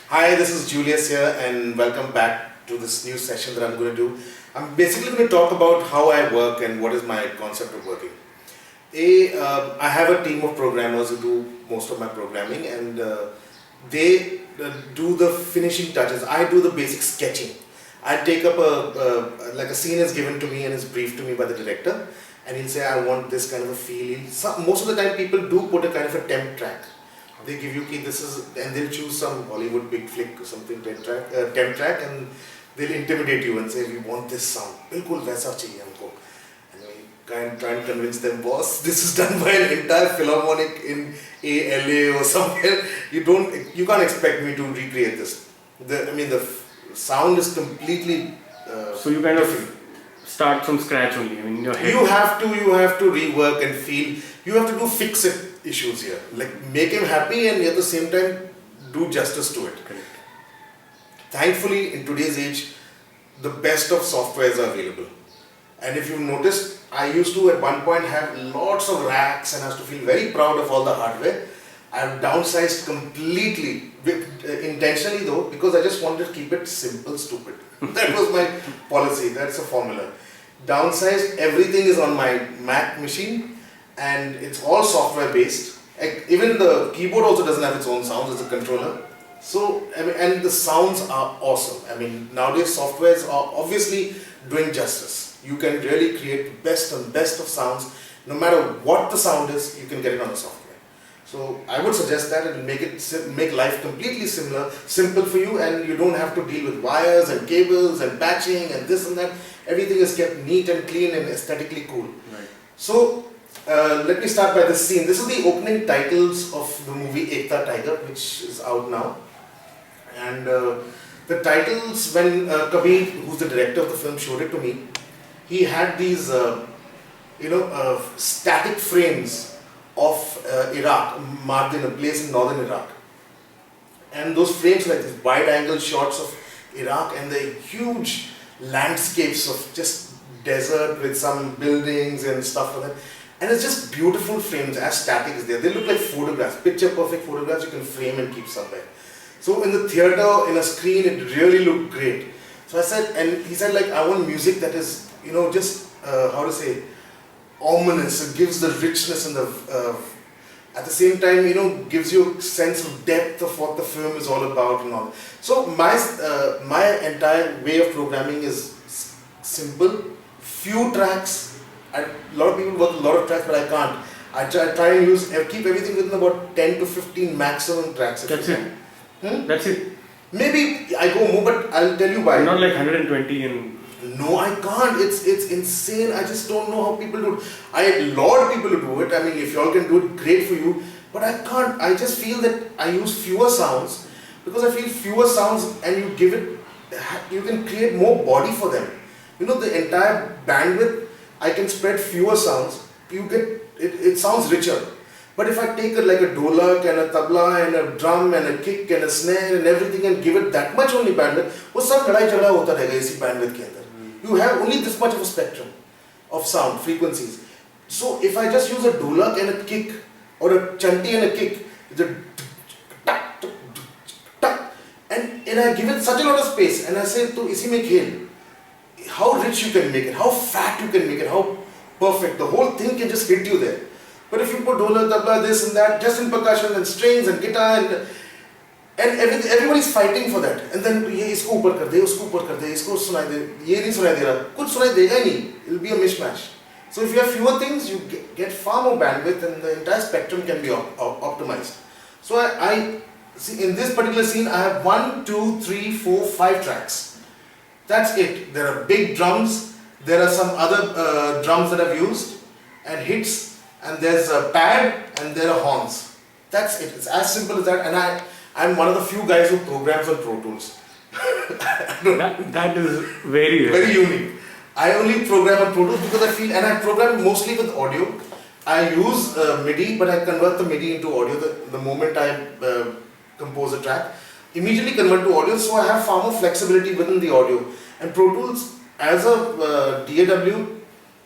Hi, this is Julius here, and welcome back to this new session that I'm going to do. I'm basically going to talk about how I work and what is my concept of working. I have a team of programmers who do most of my programming, and they do the finishing touches. I do the basic sketching. I take up like a scene is given to me and is briefed to me by the director, and he'll say, I want this kind of a feel. Most of the time people do put a kind of a temp track. They give you this is, and they'll choose some Bollywood big flick or something temp track, and they'll intimidate you and say, we want this sound. Bilkul waisa chahiye humko. And we try and convince them, boss, this is done by an entire philharmonic in LA or somewhere. You can't expect me to recreate this. The sound is completely so you kind different. of start from scratch only. I mean, in your head. You have to rework and feel. You have to do fix-it issues here. Like make him happy and at the same time do justice to it. Correct. Thankfully, in today's age, the best of softwares are available. And if you've noticed, I used to at one point have lots of racks and I used to feel very proud of all the hardware. I've downsized completely, intentionally though, because I just wanted to keep it simple, stupid. That was my policy, that's a formula. Downsized, everything is on my Mac machine and it's all software based. Even the keyboard also doesn't have its own sounds, it's a controller. So, and the sounds are awesome. Nowadays softwares are obviously doing justice. You can really create best and best of sounds. No matter what the sound is, you can get it on the software. So I would suggest that and make life completely simple for you, and you don't have to deal with wires and cables and patching and this and that. Everything is kept neat and clean and aesthetically cool. Right. So let me start by this scene. This is the opening titles of the movie Ekta Tiger, which is out now. And the titles, when Kabir, who's the director of the film, showed it to me, he had these static frames of Iraq, marked in a place in northern Iraq. And those frames like these wide angle shots of Iraq and the huge landscapes of just desert with some buildings and stuff like that. And it's just beautiful frames as static as they are. They look like photographs, picture perfect photographs you can frame and keep somewhere. So in the theater, in a screen, it really looked great. So I said, and he said like, I want music that is, ominous. It gives the richness and at the same time, gives you a sense of depth of what the film is all about and all. So my entire way of programming is simple, few tracks. A lot of people work with a lot of tracks, but I can't. I try and keep everything within about 10 to 15 maximum tracks. That's it. That's it. Maybe I go more, but I'll tell you why. Not like 120 and... No, I can't. It's insane. I just don't know how people do it. I laud people to do it. If y'all can do it, great for you. But I can't. I just feel that I use fewer sounds because I feel fewer sounds and you can create more body for them. The entire bandwidth, I can spread fewer sounds. It sounds richer. But if I take like a dholak and a tabla and a drum and a kick and a snare and everything and give it that much only bandwidth, वो सब लड़ाई झगड़ा होता रहेगा इसी bandwidth के अंदर. You have only this much of a spectrum of sound frequencies. So if I just use a dholak and a kick or a chanti and a kick, it's a tuck, tuck, tuck, and I give it such a lot of space and I say to isi mein khel, how rich you can make it, how fat you can make it, how perfect. The whole thing can just hit you there. But if you put dholak, tabla, this and that, just in percussion and strings and guitar and everybody's fighting for that. And then ये इसको ऊपर कर दे, उसको ऊपर कर दे, इसको सुनाई दे, ये नहीं सुनाई दे रहा, कुछ सुनाई देगा ही नहीं. It'll be a mishmash. So if you have fewer things, you get far more bandwidth and the entire spectrum can be optimized. So I see in this particular scene, I have 1, 2, 3, 4, 5 tracks. That's it. There are big drums. There are some other drums that I've used and hits. And there's a pad and there are horns. That's it. It's as simple as that. And I'm one of the few guys who programs on Pro Tools. that is very very unique. I only program on Pro Tools because I feel, and I program mostly with audio. I use MIDI, but I convert the MIDI into audio the moment I compose a track. Immediately convert to audio, so I have far more flexibility within the audio. And Pro Tools, as a DAW,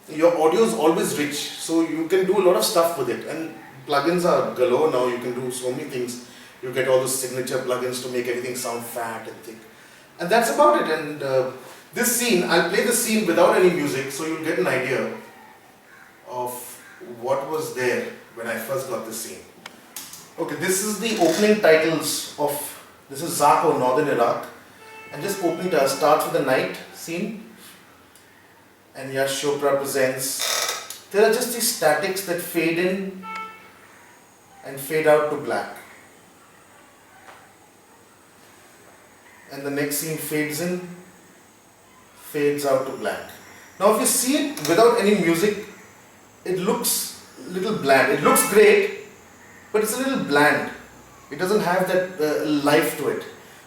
your audio is always rich, so you can do a lot of stuff with it. And plugins are galore now, you can do so many things. You get all those signature plugins to make everything sound fat and thick. And that's about it. And this scene, I'll play the scene without any music, so you'll get an idea of what was there when I first got this scene. Okay, this is the opening titles of, this is Zako, Northern Iraq. And just opening titles starts with the night scene. And Yash Chopra presents. There are just these statics that fade in and fade out to black. And the next scene fades in, fades out to black. Now if you see it without any music, it looks a little bland. It looks great, but it's a little bland. It doesn't have that life to it.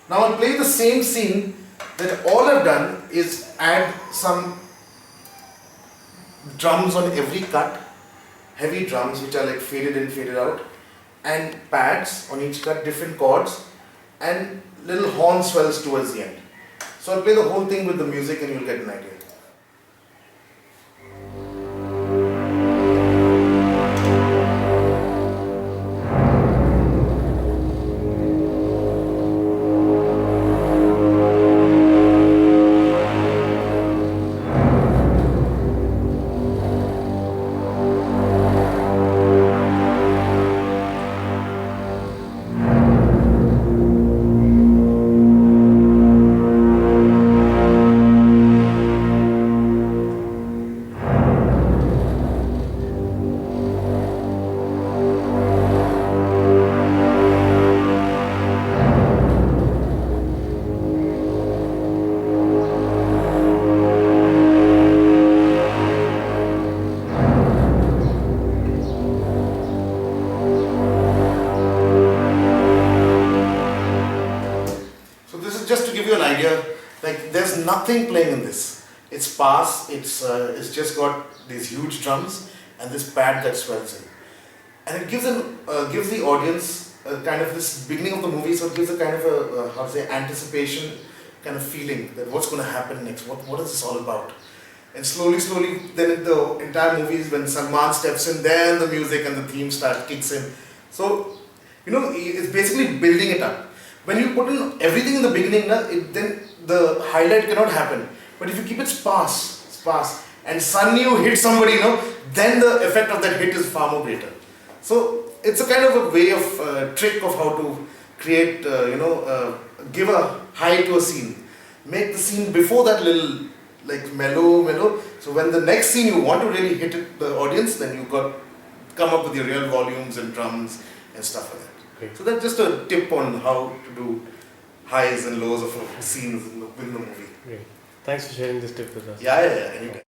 Now I'll play the same scene that all I've done is add some drums on every cut, heavy drums which are like faded in, faded out, and pads on each cut, different chords, and little horn swells towards the end. So I'll play the whole thing with the music and you'll get an idea. Just to give you an idea, like there's nothing playing in this. It's sparse, it's just got these huge drums and this pad that swells in. And it gives the audience kind of this beginning of the movie, so it gives a kind of a, how to say, anticipation kind of feeling that what's going to happen next, what is this all about? And slowly, then in the entire movie is when Salman steps in, then the music and the theme kicks in. So, you know, it's basically building it up. When you put in everything in the beginning, then the highlight cannot happen. But if you keep it sparse, and suddenly you hit somebody, then the effect of that hit is far more greater. So it's a kind of a way of trick of how to create, give a high to a scene. Make the scene before that little like mellow. So when the next scene you want to really hit it, the audience, then you've got come up with your real volumes and drums and stuff like that. Great. So that's just a tip on how to do highs and lows of scenes within the movie. Great. Thanks for sharing this tip with us. Yeah, anytime.